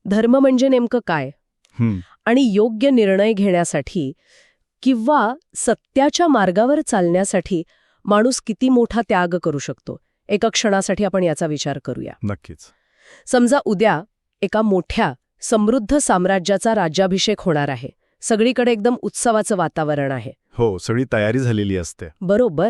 धर्म म्हणजे नेमकं काय हं, आणि योग्य निर्णय घेण्यासाठी किंवा सत्याच्या मार्गावर चालण्यासाठी माणूस किती मोठा त्याग करू शकतो एका क्षणासाठी आपण याचा विचार करूया. नक्कीच. समजा उद्या एका मोठ्या समृद्ध साम्राज्याचा राज्याभिषेक होणार आहे. सगळीकडे एकदम उत्सवाचं वातावरण आहे. हो, सगळी तयारी झालेली असते. बरोबर.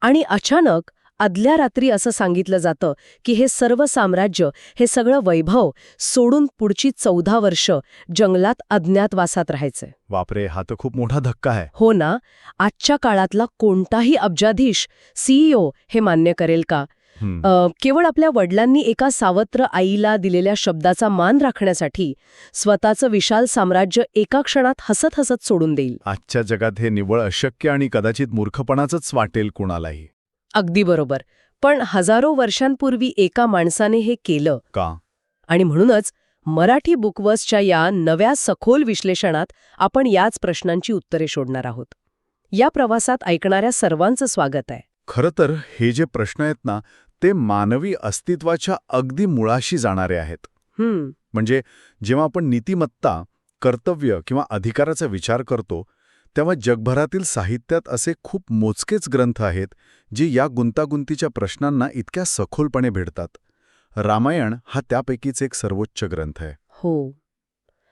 आणि अचानक आदल्या रात्री असं सांगितलं जातं की हे सर्व साम्राज्य, हे सगळं वैभव सोडून पुढची 14 वर्ष जंगलात अज्ञातवासात राहायचंय. बापरे, हा तर खूप मोठा धक्का आहे. हो ना. आजच्या काळातला कोणताही अब्जाधीश, सीईओ हे मान्य करेल का? हं, केवळ आपल्या वडिलांनी एका सावत्र आईला दिलेल्या शब्दाचा मान राखण्यासाठी स्वतःचं विशाल साम्राज्य एका क्षणात हसत हसत सोडून देईल. आजच्या जगात हे निव्वळ अशक्य आणि कदाचित मूर्खपणाचंच वाटेल कुणालाही. अगदी बरोबर. पण हजारो वर्षांपूर्वी एका माणसाने हे केलं. का? आणि म्हणूनच मराठी बुकवर्सच्या या नव्या सखोल विश्लेषणात आपण याच प्रश्नांची उत्तरे शोधणार आहोत. या प्रवासात ऐकणाऱ्या सर्वांचं स्वागत आहे. खरं तर हे जे प्रश्न आहेत ना, ते मानवी अस्तित्वाच्या अगदी मुळाशी जाणारे आहेत. म्हणजे जेव्हा आपण नीतिमत्ता, कर्तव्य किंवा अधिकाराचा विचार करतो, तेव्हा जगभरातील साहित्यात असे खूप मोजकेच ग्रंथ आहेत जे या गुंतागुंतीच्या प्रश्नांना इतक्या सखोलपणे भेटतात. रामायण हा त्यापैकीच एक सर्वोच्च ग्रंथ आहे. हो.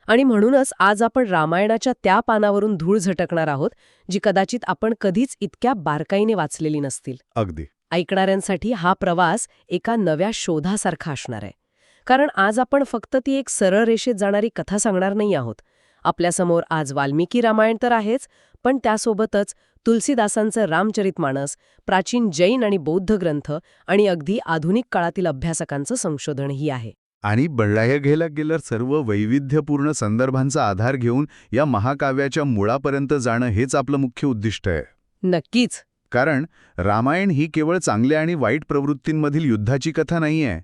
आणि म्हणूनच आज आपण रामायणाच्या त्या पानावरून धूळ झटकणार आहोत जी कदाचित आपण कधीच इतक्या बारकाईने वाचलेली नसतील. अगदी. ऐकणाऱ्यांसाठी हा प्रवास एका नव्या शोधासारखा असणार आहे. कारण आज आपण फक्त ती एक सरळ रेषेत जाणारी कथा सांगणार नाही आहोत. आपल्यासमोर आज वाल्मिकी रामायण तर आहेच, पण त्यासोबतच तुलसीदासांचं रामचरितमानस, प्राचीन जैन आणि बौद्ध ग्रंथ आणि अगदी आधुनिक काळातील अभ्यासकांचं संशोधनही आहे. आणि बळ्ळाया घ्यायला गेलं सर्व वैविध्यपूर्ण संदर्भांचा आधार घेऊन या महाकाव्याच्या मुळापर्यंत जाणं हेच आपलं मुख्य उद्दिष्ट आहे. नक्कीच. कारण रामायण ही केवळ चांगल्या आणि वाईट प्रवृत्तींमधील युद्धाची कथा नाहीये.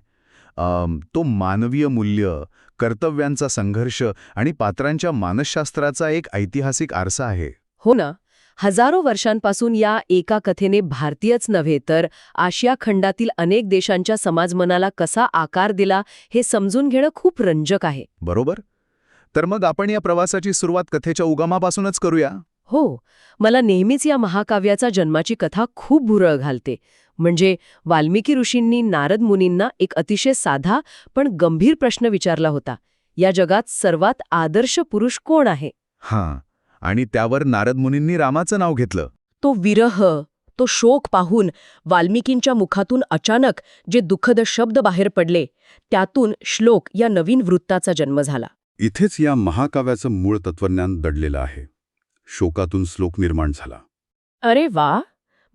तो मानवीय मूल्य, कर्तव्यांचा संघर्ष आणि पात्रांच्या मानसशास्त्राचा एक ऐतिहासिक आरसा आहे. हो ना. हजारो वर्षांपासून या एका कथेने भारतीयच नव्हे तर आशिया खंडातील अनेक देशांच्या समाजमनाला कसा आकार दिला हे समजून घेणं खूप रंजक आहे. बरोबर? तर मग आपण या प्रवासाची सुरुवात कथेच्या उगमापासूनच करूया. हो. मला नेहमीच या महाकाव्याचा जन्माची कथा खूप भुरळ घालते. म्हणजे वाल्मिकी ऋषींनी नारद मुनींना एक अतिशय साधा पण गंभीर प्रश्न विचारला होता. या जगात सर्वात आदर्श पुरुष कोण आहे? हां. आणि त्यावर नारद मुनींनी रामाचं नाव घेतलं. तो विरह, तो शोक पाहून वाल्मिकींच्या मुखातून अचानक जे दुःखद शब्द बाहेर पडले, त्यातून श्लोक या नवीन वृत्ताचा जन्म झाला. इथेच या महाकाव्याचं मूळ तत्वज्ञान दडलेलं आहे. शोकातून श्लोक निर्माण झाला. अरे वा.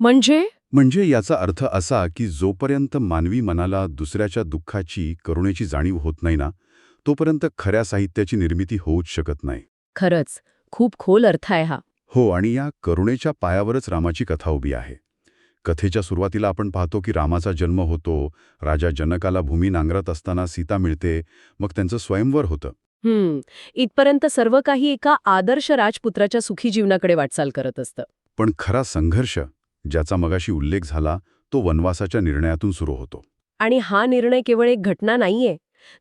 म्हणजे याचा अर्थ असा की जोपर्यंत मानवी मनाला दुसऱ्याच्या दुःखाची, करुणेची जाणीव होत नाही ना, तोपर्यंत खऱ्या साहित्याची निर्मिती होऊच शकत नाही. खरंच खूप खोल अर्थ आहे हा. हो, आणि या करुणेच्या पायावरच रामाची कथा उभी आहे. कथेच्या सुरुवातीला आपण पाहतो की रामाचा जन्म होतो, राजा जनकाला भूमी नांगरत असताना सीता मिळते, मग त्यांचं स्वयंवर होतं. इथपर्यंत सर्व काही एका आदर्श राजपुत्राच्या सुखी जीवनाकडे वाटचाल करत असतं. पण खरा संघर्ष, ज्याचा मगाशी उल्लेख झाला, तो वनवासाच्या निर्णयातून सुरू होतो. आणि हा निर्णय केवळ एक घटना नाहीये,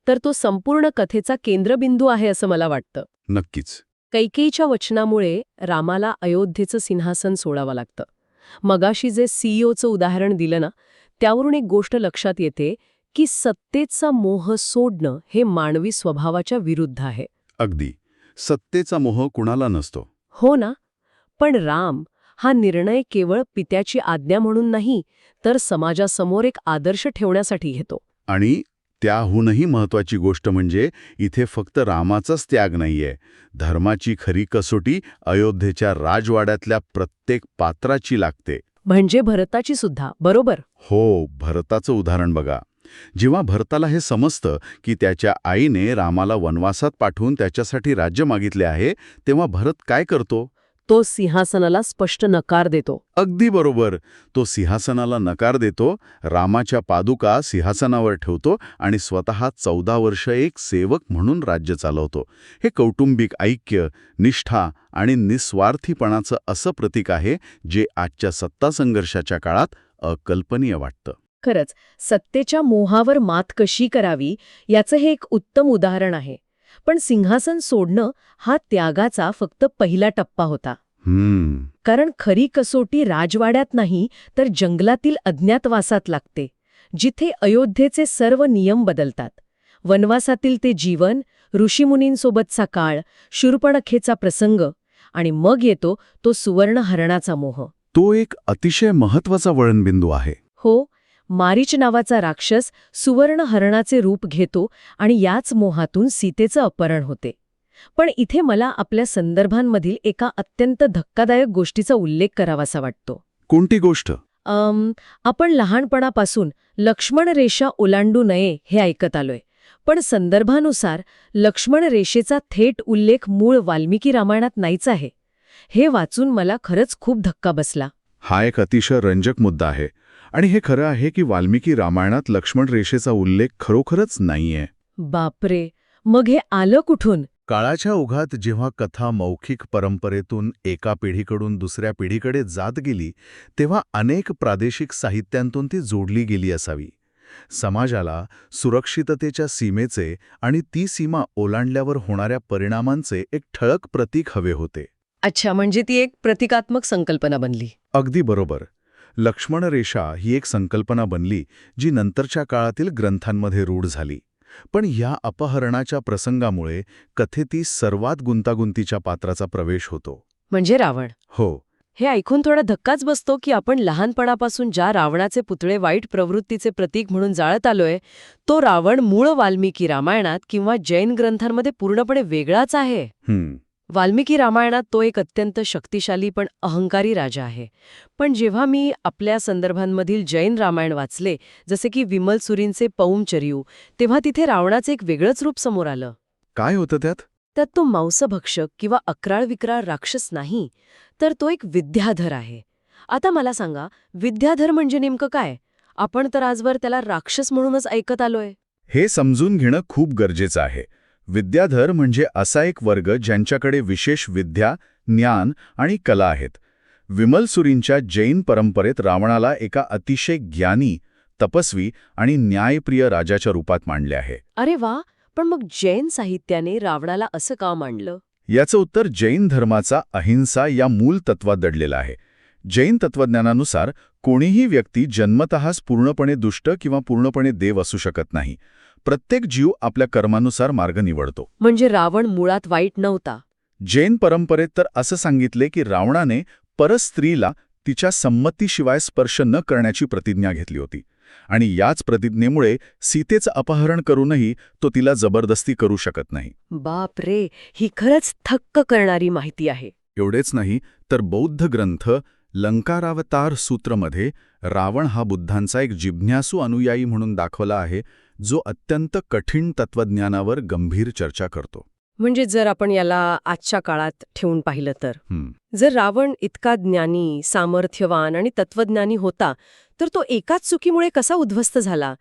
तर तो संपूर्ण कथेचा केंद्रबिंदू आहे असं मला वाटतं. नक्कीच. कैकेयीच्या वचनामुळे रामाला अयोध्येचं सिंहासन सोडावं लागतं. मगाशी जे सीईओचं उदाहरण दिलं ना, त्यावरून एक गोष्ट लक्षात येते की सत्तेचा मोह सोडणं हे मानवी स्वभावाच्या विरुद्ध आहे. अगदी. सत्तेचा मोह कुणाला नसतो. हो ना. पण राम हा निर्णय केवळ पित्याची आज्ञा म्हणून नाही, तर समाजासमोर एक आदर्श ठेवण्यासाठी घेतो. आणि त्याहूनही महत्वाची गोष्ट म्हणजे इथे फक्त रामाचाच त्याग नाहीये. धर्माची खरी कसोटी अयोध्येच्या राजवाड्यातल्या प्रत्येक पात्राची लागते. म्हणजे भरताची सुद्धा. बरोबर. हो, भरताचं उदाहरण बघा. जेव्हा भरताला हे समजतं की त्याच्या आईने रामाला वनवासात पाठवून त्याच्यासाठी राज्य मागितले आहे, तेव्हा भरत काय करतो? तो सिंहासनाला स्पष्ट नकार देतो. अगदी बरोबर. तो सिंहासनाला नकार देतो, रामाच्या पादुका सिंहासनावर ठेवतो आणि स्वतः 14 वर्ष एक सेवक म्हणून राज्य चालवतो. हे कौटुंबिक ऐक्य, निष्ठा आणि निस्वार्थीपणाचं असं प्रतीक आहे जे आजच्या सत्ता संघर्षाच्या काळात अकल्पनीय वाटतं. खरंच, सत्तेच्या मोहावर मात कशी करावी याचं हे एक उत्तम उदाहरण आहे. पण सिंहासन सोडणं हा त्यागाचा फक्त पहिला टप्पा होता. कारण खरी कसोटी राजवाड्यात नाही तर जंगलातील अज्ञातवासात लागते, जिथे अयोध्येचे सर्व नियम बदलतात. वनवासातील ते जीवन, ऋषीमुनींसोबतचा काळ, शूर्पणखेचा प्रसंग आणि मग येतो तो सुवर्ण हरणाचा मोह. तो एक अतिशय महत्वाचा वळणबिंदू आहे. हो, मारीच नावाचा राक्षस सुवर्ण हरणाचे रूप घेतो आणि याच मोहातून सीतेचं अपहरण होते. पण इथे मला आपल्या संदर्भांमधील एका अत्यंत धक्कादायक गोष्टीचा उल्लेख करावासा वाटतो. कोणती गोष्ट? आपण लहानपणापासून लक्ष्मण रेषा ओलांडू नये हे ऐकत आलोय, पण संदर्भानुसार लक्ष्मण रेषेचा थेट उल्लेख मूळ वाल्मिकी रामायणात नाहीच आहे. हे वाचून मला खरंच खूप धक्का बसला. हा एक अतिशय रंजक मुद्दा आहे. आणि हे खरं आहे की वाल्मिकी रामायणात लक्ष्मण रेषेचा उल्लेख खरोखरच नाहीये. बापरे, मग हे आलं कुठून? काळाच्या ओघात जेव्हा कथा मौखिक परंपरेतून एका पिढीकडून दुसऱ्या पिढीकडे जात गेली, तेव्हा अनेक प्रादेशिक साहित्यांतून ती जोडली गेली असावी. समाजाला सुरक्षिततेच्या सीमेचे आणि ती सीमा ओलांडल्यावर होणाऱ्या परिणामांचे एक ठळक प्रतीक हवे होते. अच्छा, म्हणजे ती एक प्रतिकात्मक संकल्पना बनली. अगदी बरोबर. लक्ष्मणरेषा ही एक संकल्पना बनली जी नंतरच्या काळातील ग्रंथांमध्ये रूढ झाली. पण ह्या अपहरणाच्या प्रसंगामुळे कथेतील सर्वात गुंतागुंतीच्या पात्राचा प्रवेश होतो. म्हणजे रावण. हो. हे ऐकून थोडा धक्काच बसतो की आपण लहानपणापासून ज्या रावणाचे पुतळे वाईट प्रवृत्तीचे प्रतीक म्हणून जाळत आलोय, तो रावण मूळ वाल्मिकी रामायणात किंवा जैन ग्रंथांमध्ये पूर्णपणे वेगळाच आहे. वाल्मिकी रामायणात तो एक अत्यंत शक्तिशाली पण अहंकारी राजा आहे. पण जेव्हा मी आपल्या संदर्भांमधील जैन रामायण वाचले, जसे की विमल सुरींचे पौंचर्यू, तेव्हा तिथे रावणाचे एक वेगळंच रूप समोर आलं. काय होतं त्यात? त्यात तो मांसभक्षक किंवा अक्राळ विक्राळ राक्षस नाही, तर तो एक विद्याधर आहे. आता मला सांगा, विद्याधर म्हणजे नेमकं काय? आपण तर आजवर त्याला राक्षस म्हणूनच ऐकत आलोय. हे समजून घेणं खूप गरजेचं आहे. विद्याधर म्हणजे असा एक वर्ग ज्यांच्याकडे विशेष विद्या, ज्ञान आणि कला आहेत. विमलसुरींच्या जैन परंपरेत रावणाला एका अतिशय ज्ञानी, तपस्वी आणि न्यायप्रिय राजाच्या रूपात मांडले आहे. अरे वा, पण मग जैन साहित्याने रावणाला असं का मांडलं? याचं उत्तर जैन धर्माचा अहिंसा या मूल तत्वात दडलेलं आहे. जैन तत्वज्ञानानुसार कोणीही व्यक्ती जन्मतःच पूर्णपणे दुष्ट किंवा पूर्णपणे देव असू शकत नाही. प्रत्येक जीव आपल्या कर्मानुसार मार्ग निवडतो. म्हणजे रावण मुळात वाईट नव्हता. जैन परंपरेत तर असं सांगितले की रावणाने परस्त्रीला तिच्या संमतीशिवाय स्पर्श न करण्याची प्रतिज्ञा घेतली होती. आणि याच प्रतिज्ञेमुळे सीतेचं अपहरण करूनही तो तिला जबरदस्ती करू शकत नाही. बाप रे, ही खरंच थक्क करणारी माहिती आहे. एवढेच नाही तर बौद्ध ग्रंथ लंकारावतार सूत्रमध्ये रावण हा बुद्धांचा एक जिज्ञासू अनुयायी म्हणून दाखवला आहे, जो अत्यंत कठीण तत्वज्ञानावर गंभीर चर्चा करतो. म्हणजे जर आपण याला आजच्या काळात ठेवून पाहिलं तर, जर रावण इतका ज्ञानी, सामर्थ्यवान आणि तत्वज्ञानी होता, तर तो एकाच चुकीमुळे कसा उद्ध्वस्त झाला?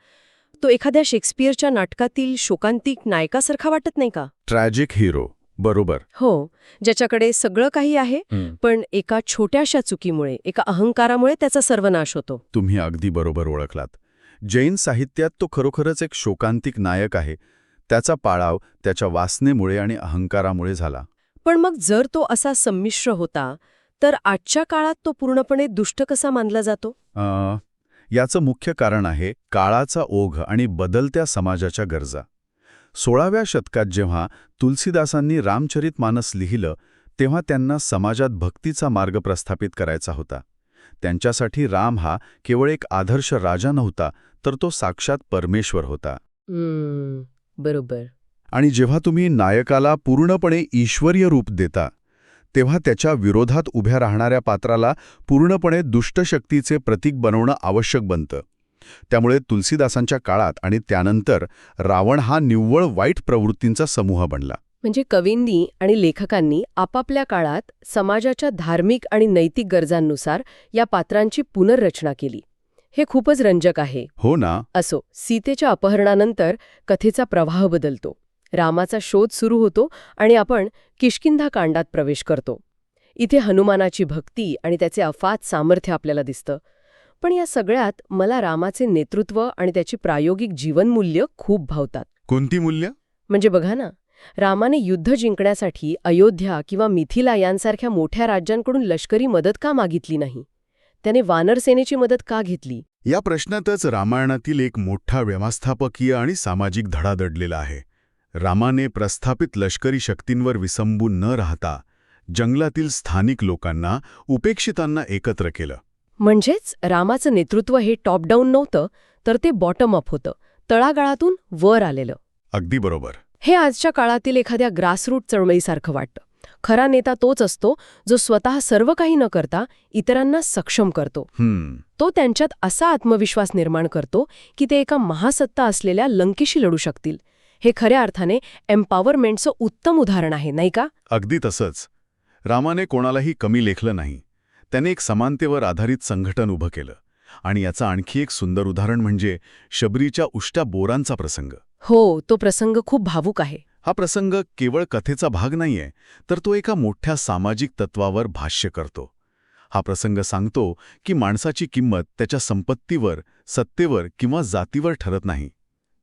तो एखाद्या शेक्सपियरच्या नाटकातील शोकांतिक नायकासारखा वाटत नाही का? Tragic hero. बरोबर. हो, ज्याच्याकडे सगळं काही आहे, पण एका छोट्याशा चुकीमुळे, एका अहंकारामुळे त्याचा सर्वनाश होतो. तुम्ही अगदी बरोबर ओळखलात. जैन साहित्यात तो खरोखरच एक शोकांतिक नायक आहे. त्याचा पाळाव त्याच्या वासनेमुळे आणि अहंकारामुळे झाला. पण मग जर तो असा संमिश्र होता, तर आजच्या काळात तो पूर्णपणे दुष्ट कसा मानला जातो? याचं मुख्य कारण आहे काळाचा ओघ आणि बदलत्या समाजाच्या गरजा. 16व्या शतकात जेव्हा तुलसीदासांनी रामचरितमानस लिहिलं, तेव्हा त्यांना समाजात भक्तीचा मार्ग प्रस्थापित करायचा होता. त्यांच्यासाठी राम हा केवळ एक आदर्श राजा नव्हता, तर तो साक्षात परमेश्वर होता. बरोबर. आणि जेव्हा तुम्ही नायकाला पूर्णपणे ईश्वरीय रूप देता, तेव्हा त्याच्या विरोधात उभ्या राहणाऱ्या पात्राला पूर्णपणे दुष्ट शक्तीचे प्रतीक बनवणं आवश्यक बनतं. त्यामुळे तुलसीदासांच्या काळात आणि त्यानंतर रावण हा निव्वळ वाईट प्रवृत्तींचा समूह बनला. म्हणजे कवींनी आणि लेखकांनी आपापल्या काळात समाजाच्या धार्मिक आणि नैतिक गरजांनुसार या पात्रांची पुनर्रचना केली. हे खूपच रंजक आहे. हो ना. असो, सीतेच्या अपहरणानंतर कथेचा प्रवाह बदलतो. रामाचा शोध सुरू होतो आणि आपण किष्किंधा कांडात प्रवेश करतो. इथे हनुमानाची भक्ती आणि त्याचे अफाट सामर्थ्य आपल्याला दिसतं. पण या सगळ्यात मला रामाचे नेतृत्व आणि त्याची प्रायोगिक जीवनमूल्य खूप भावतात. कोणती मूल्य? म्हणजे बघा ना, रामाने युद्ध जिंकण्यासाठी अयोध्या किंवा मिथिला यांसारख्या मोठ्या राज्यांकडून लष्करी मदत का मागितली नाही? त्याने वानरसेनेची मदत का घेतली? या प्रश्नातच रामायणातील एक मोठा व्यवस्थापकीय आणि सामाजिक धडा दडलेला आहे. रामाने प्रस्थापित लष्करी शक्तींवर विसंबून न राहता जंगलातील स्थानिक लोकांना, उपेक्षितांना एकत्र केलं. म्हणजेच रामाचं नेतृत्व हे टॉप डाऊन नव्हतं, तर ते बॉटम अप होतं, तळागाळातून वर आलेलं. अगदी बरोबर. हे आजच्या काळातील एखाद्या ग्रासरूट चळवळीसारखं वाटतं. खरा नेता तोच असतो जो स्वतः सर्व काही न करता इतरांना सक्षम करतो. तो त्यांच्यात असा आत्मविश्वास निर्माण करतो की ते एका महासत्ता असलेल्या लंकेशी लढू शकतील. हे खऱ्या अर्थाने एम्पॉवरमेंटचं उत्तम उदाहरण आहे, नाही का? अगदी तसंच. रामाने कोणालाही कमी लेखलं नाही. त्याने एक समानतेवर आधारित संघटन उभं केलं. आणि याचं आणखी एक सुंदर उदाहरण म्हणजे शबरीच्या उष्ट्या बोरांचा प्रसंग. हो, तो प्रसंग खूप भावूक आहे. हा प्रसंग केवळ कथेचा भाग नाहीये, तर तो एका मोठ्या सामाजिक तत्वावर भाष्य करतो. हा प्रसंग सांगतो की माणसाची किंमत त्याच्या संपत्तीवर, सत्तेवर किंवा जातीवर ठरत नाही,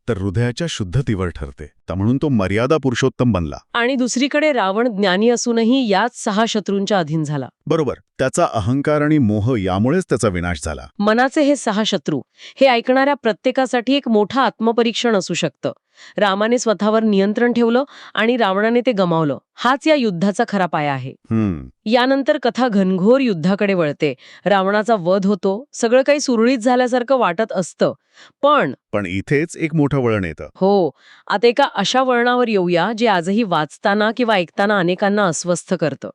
तर हृदयाच्या शुद्धतेवर ठरते. म्हणून तो मर्यादा पुरुषोत्तम बनला. आणि दुसरीकडे रावण ज्ञानी असूनही याच 6 शत्रूंच्या अधीन झाला. बरोबर. त्याचा अहंकार आणि मोह यामुळेच त्याचा विनाश झाला. मनाचे हे 6 शत्रू हे ऐकणाऱ्या प्रत्येकासाठी एक मोठं आत्मपरीक्षण असू शकतं. रामाने स्वतःवर नियंत्रण ठेवलं आणि रावणाने ते गमावलं. हाच या युद्धाचा खरा पाया आहे. यानंतर कथा घनघोर युद्धाकडे वळते. रावणाचा वध होतो. सगळं काही सुरळीत झाल्यासारखं वाटत असतं. पण इथेच एक मोठं वळण येतं. हो, आता एका अशा वळणावर येऊया जे आजही वाचताना किंवा ऐकताना अनेकांना अस्वस्थ करतं.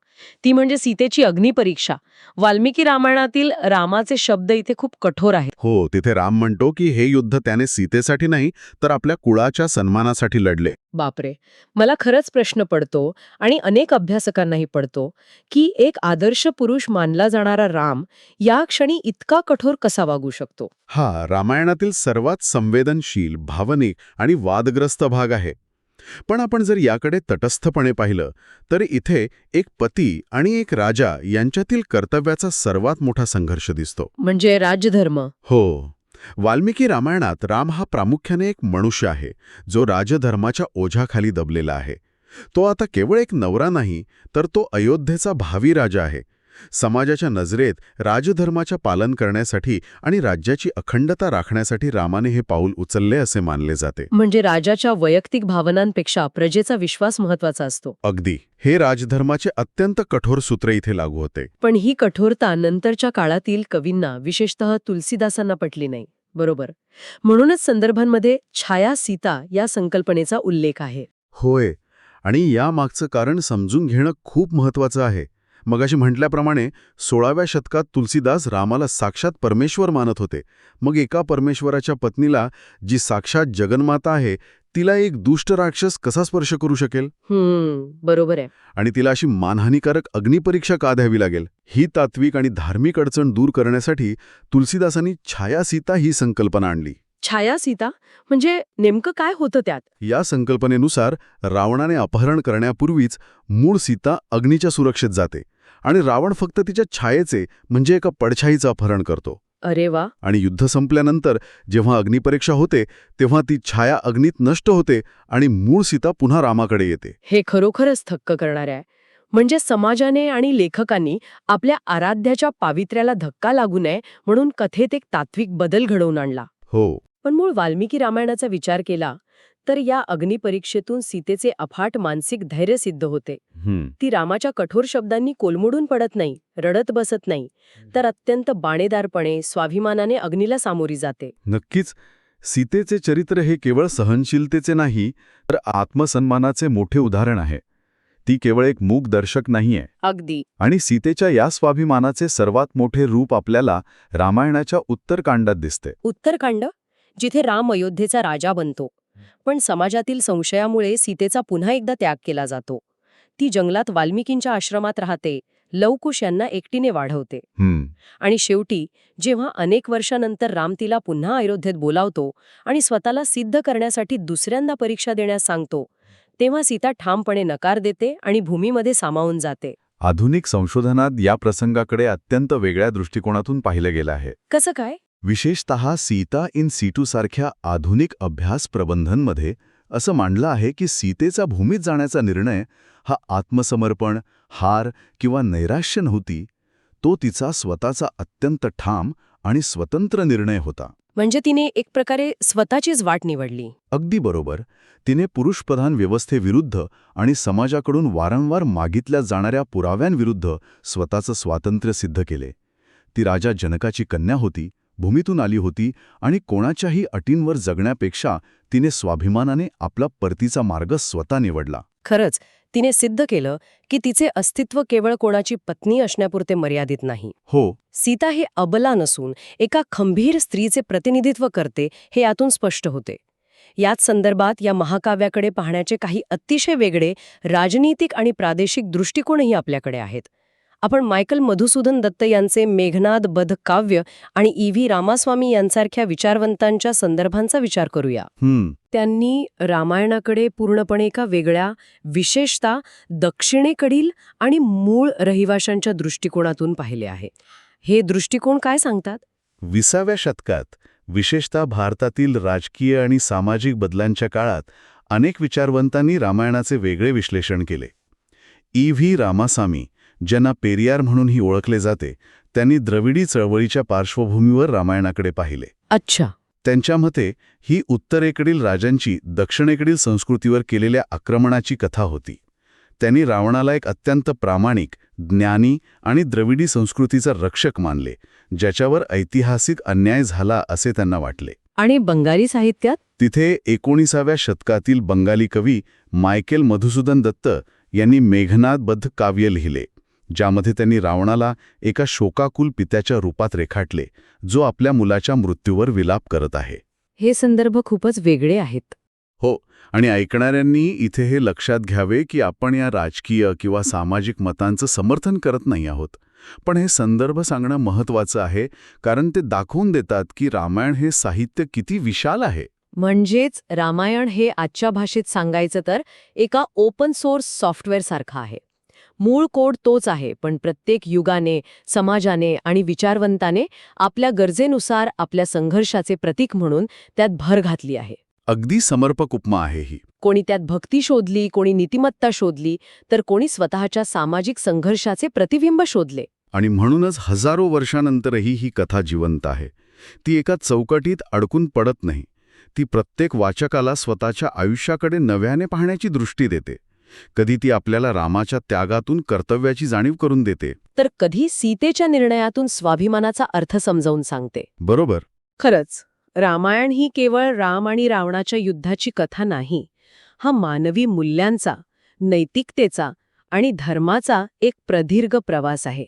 ती म्हणजे सीतेची अग्निपरीक्षा. वाल्मिकी रामायणातील रामाचे शब्द इथे खूप कठोर आहेत. हो, तिथे राम म्हणतो की हे युद्ध त्याने सीतेसाठी नाही, तर आपल्या कुळाच्या सन्मानासाठी लढले. बापरे, मला खरंच प्रश्न पडतो आणि अनेक अभ्यासकांनाही पडतो की एक आदर्श पुरुष मानला जाणारा राम या क्षणी इतका कठोर कसा वागू शकतो? हा रामायणातील सर्वात संवेदनशील, भावनिक आणि वादग्रस्त भाग आहे. पण आपण जर याकडे तटस्थपणे पाहिलं तर इथे एक पती आणि एक राजा यांच्यातील कर्तव्याचा सर्वात मोठा संघर्ष दिसतो. म्हणजे राजधर्म. हो. वाल्मिकी रामायणात राम हा प्रामुख्याने एक मनुष्य आहे जो राजधर्माच्या ओझ्याखाली दबलेला आहे. तो आता केवळ एक नवरा नाही, तर तो अयोध्येचा भावी राजा आहे. समाजाच्या नजरेत राजधर्माच्या पालन करण्यासाठी आणि राज्याची अखंडता राखण्यासाठी रामाने हे पाऊल उचलले असे मानले जाते. म्हणजे राजाच्या वैयक्तिक भावनांपेक्षा प्रजेचा विश्वास महत्वाचा असतो. अगदी. हे राजधर्माचे अत्यंत कठोर सूत्र इथे लागू होते. पण ही कठोरता नंतरच्या काळातील कवींना, विशेषतः तुलसीदासांना पटली नाही. बरोबर. म्हणूनच संदर्भांमध्ये छाया सीता या संकल्पनेचा उल्लेख आहे. होय. आणि या मागचं कारण समजून घेणं खूप महत्वाचं आहे. मगाशी म्हटल्याप्रमाणे 16व्या शतकात तुलसीदास रामाला साक्षात परमेश्वर मानत होते. मग एका परमेश्वराच्या पत्नीला, जी साक्षात जगन्माता आहे, तिला एक दुष्ट राक्षस कसा स्पर्श करू शकेल? बरोबर आहे. आणि तिला अशी मानहानिकारक अग्निपरीक्षा का द्यावी लागेल? ही तात्विक आणि धार्मिक अडचण दूर करण्यासाठी तुलसीदासांनी छाया सीता ही संकल्पना आणली. छाया सीता म्हणजे नेमकं काय होतं त्यात? या संकल्पनेनुसार रावणाने अपहरण करण्यापूर्वीच मूळ सीता अग्नीच्या सुरक्षेत जाते आणि रावण फक्त तिच्या छायेचे म्हणजे एका पडछाईचं अपहरण करतो. अरे वा. आणि युद्ध संपल्यानंतर जेव्हा अग्निपरीक्षा होते तेव्हा ती छाया अग्नीत नष्ट होते आणि मूळ सीता पुन्हा रामाकडे येते. हे खरोखरच थक्क करणारे आहे. म्हणजे समाजाने आणि लेखकांनी आपल्या आराध्याच्या पावित्र्याला धक्का लागू नये म्हणून कथेत एक तात्विक बदल घडवून आणला. हो. पण मूळ वाल्मिकी रामायणाचा विचार केला तर या अग्निपरीक्षेतून सीतेचे अफाट मानसिक धैर्य सिद्ध होते. ती रामाच्या कठोर शब्दांनी कोलमडून पडत नाही, रडत बसत नाही, तर अत्यंत बाणेदारपणे, स्वाभिमानाने अग्नीला सामोरी जाते. नक्कीच. सीतेचे चरित्र हे केवळ सहनशीलतेचे नाही, तर आत्मसन्मानाचे मोठे उदाहरण आहे. ती केवळ एक मूक दर्शक नाहीये. अगदी. आणि सीतेच्या या स्वाभिमानाचे सर्वात मोठे रूप आपल्याला रामायणाच्या उत्तरकांडात दिसते. उत्तरकांड, जिथे राम अयोध्येचा राजा बनतो. पण समाजातील संशयामुळे सीतेचा पुन्हा एकदा त्याग केला जातो. ती जंगलात वाल्मिकींच्या आश्रमात राहते, लवकुश यांना एकटीने वाढवते. आणि शेवटी जेव्हा अनेक वर्षानंतर राम तिला पुन्हा अयोध्येत बोलावतो आणि स्वतःला सिद्ध करण्यासाठी दुसऱ्यांदा परीक्षा देण्यास सांगतो, तेव्हा सीता ठामपणे नकार देते आणि भूमीमध्ये सामावून जाते. आधुनिक संशोधनात या प्रसंगाकडे अत्यंत वेगळ्या दृष्टिकोनातून पाहिलं गेलं आहे. कसं काय? विशेषतः सीता इन सीटू सारख्या आधुनिक अभ्यास प्रबंधांमध्ये असं मांडलं आहे की सीतेचा भूमीत जाण्याचा निर्णय हा आत्मसमर्पण, हार किंवा नैराश्य नव्हती, तो तिचा स्वतःचा अत्यंत ठाम आणि स्वतंत्र निर्णय होता. म्हणजे तिने एक प्रकारे स्वतःचीच वाट निवडली. अगदी बरोबर. तिने पुरुषप्रधान व्यवस्थेविरुद्ध आणि समाजाकडून वारंवार मागितल्या जाणाऱ्या पुराव्यांविरुद्ध स्वतःचं स्वातंत्र्य सिद्ध केले. ती राजा जनकाची कन्या होती, भूमीतून आली होती आणि कोणाच्याही अटींवर जगण्यापेक्षा तिने स्वाभिमानाने आपला परतीचा मार्ग स्वतः निवडला. खरंच, तिने सिद्ध केलं की तिचे अस्तित्व केवळ कोणाची पत्नी असण्यापुरते मर्यादित नाही. हो, सीता हे अबला नसून एका खंभीर स्त्रीचे प्रतिनिधित्व करते हे यातून स्पष्ट होते. याच संदर्भात या महाकाव्याकडे पाहण्याचे काही अतिशय वेगळे राजनीतिक आणि प्रादेशिक दृष्टिकोनही आपल्याकडे आहेत. आपण मायकल मधुसूदन दत्त यांचे मेघनाद बध काव्य आणि E.V. रामास्वामी यांसारख्या विचारवंतांच्या संदर्भांचा विचार करूया. त्यांनी रामायणाकडे पूर्णपणे एका वेगळ्या, विशेषतः दक्षिणेकडील आणि मूळ रहिवाशांच्या दृष्टिकोनातून पाहिले आहे. हे दृष्टिकोन काय सांगतात? 20व्या शतकात विशेषतः भारतातील राजकीय आणि सामाजिक बदलांच्या काळात अनेक विचारवंतांनी रामायणाचे वेगळे विश्लेषण केले. E.V. रामास्वामी, ज्यांना पेरियार म्हणूनही ओळखले जाते, त्यांनी द्रविडी चळवळीच्या पार्श्वभूमीवर रामायणाकडे पाहिले. अच्छा. त्यांच्या मते ही उत्तरेकडील राजांची दक्षिणेकडील संस्कृतीवर केलेल्या आक्रमणाची कथा होती. त्यांनी रावणाला एक अत्यंत प्रामाणिक, ज्ञानी आणि द्रविडी संस्कृतीचा रक्षक मानले, ज्याच्यावर ऐतिहासिक अन्याय झाला असे त्यांना वाटले. आणि बंगाली साहित्यात? तिथे 19व्या शतकातील बंगाली कवी मायकेल मधुसूदन दत्त यांनी मेघनाद बध काव्य लिहिले, ज्यामध्ये त्यांनी रावणाला एका शोकाकुल पित्याच्या रूपात रेखाटले, जो आपल्या मुलाच्या मृत्यूवर विलाप करत आहे. हे संदर्भ खूपच वेगळे आहेत. हो, आणि ऐकणाऱ्यांनी इथे हे लक्षात घ्यावे की आपण या राजकीय किंवा सामाजिक मतांचं समर्थन करत नाही आहोत. पण हे संदर्भ सांगणं महत्त्वाचं आहे, कारण ते दाखवून देतात की रामायण हे साहित्य किती विशाल आहे. म्हणजेच रामायण हे आजच्या भाषेत सांगायचं तर एका ओपन सोर्स सॉफ्टवेअर सारखं आहे. मूळ कोड तोच आहे, पण प्रत्येक युगाने, समाजाने आणि विचारवंताने आपल्या गरजेनुसार आपल्या संघर्षाचे प्रतीक म्हणून त्यात भर घातली आहे. अगदी समर्पक उपमा आहे ही. कोणी त्यात भक्ती शोधली, कोणी नीतिमत्ता शोधली, तर कोणी स्वतःच्या सामाजिक संघर्षाचे प्रतिबिंब शोधले. आणि म्हणूनच हजारो वर्षानंतरही ही कथा जिवंत आहे. ती एका चौकटीत अडकून पडत नाही. ती प्रत्येक वाचकाला स्वतःच्या आयुष्याकडे नव्याने पाहण्याची दृष्टी देते. कधी ती आपल्याला रामाच्या त्यागातून कर्तव्याची जाणीव करून देते, तर कधी सीतेच्या निर्णयातून स्वाभिमानाचा अर्थ समजावून सांगते. बरोबर. खरंच, रामायण ही केवळ राम आणि रावणाच्या युद्धाची कथा नाही. हा मानवी मूल्यांचा, नैतिकतेचा आणि धर्माचा एक प्रदीर्घ प्रवास आहे.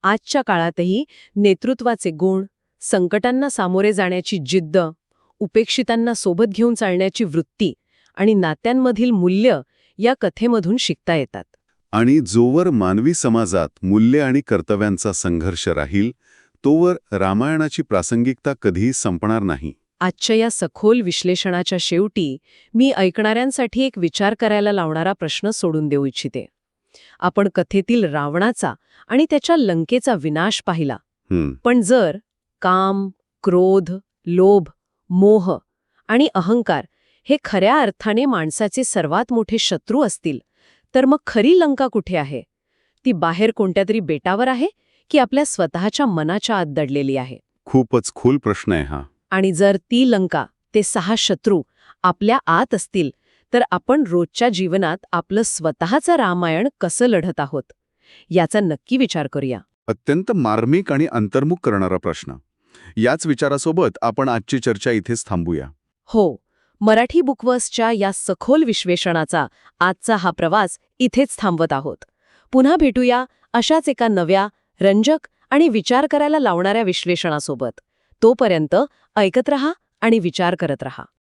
आजच्या काळातही नेतृत्वाचे गुण, संकटांना सामोरे जाण्याची जिद्द, उपेक्षितांना सोबत घेऊन चालण्याची वृत्ती आणि नात्यांमधील मूल्य या कथेमधून शिकता येतात. आणि जोवर मानवी समाजात मूल्य आणि कर्तव्यांचा संघर्ष राहील, तोवर रामायणाची प्रासंगिकता कधीही संपणार नाही. आजच्या या सखोल विश्लेषणाच्या शेवटी मी ऐकणाऱ्यांसाठी एक विचार करायला लावणारा प्रश्न सोडून देऊ इच्छिते. आपण कथेतील रावणाचा आणि त्याच्या लंकेचा विनाश पाहिला, पण जर काम, क्रोध, लोभ, मोह आणि अहंकार हे खऱ्या अर्थाने माणसाचे सर्वात मोठे शत्रू असतील, तर मग खरी लंका कुठे आहे? ती बाहेर कोणत्या तरी बेटावर आहे की आपल्या स्वतःच्या मनाच्या आत दडलेली आहे? खूपच खोल प्रश्न आहे हा. आणि जर ती लंका, ते 6 शत्रू आपल्या आत असतील, तर आपण रोजच्या जीवनात आपलं स्वतःचं रामायण कसं लढत आहोत याचा नक्की विचार करूया. अत्यंत मार्मिक आणि अंतर्मुख करणारा प्रश्न. याच विचारासोबत आपण आजची चर्चा इथेच थांबूया. हो, मराठी बुकवर्सच्या या सखोल विश्लेषणाचा आजचा हा प्रवास इथेच थांबवत आहोत. पुन्हा भेटूया अशाच एका नव्या, रंजक आणि विचार करायला लावणाऱ्या विश्लेषणासोबत. तोपर्यंत ऐकत रहा आणि विचार करत रहा.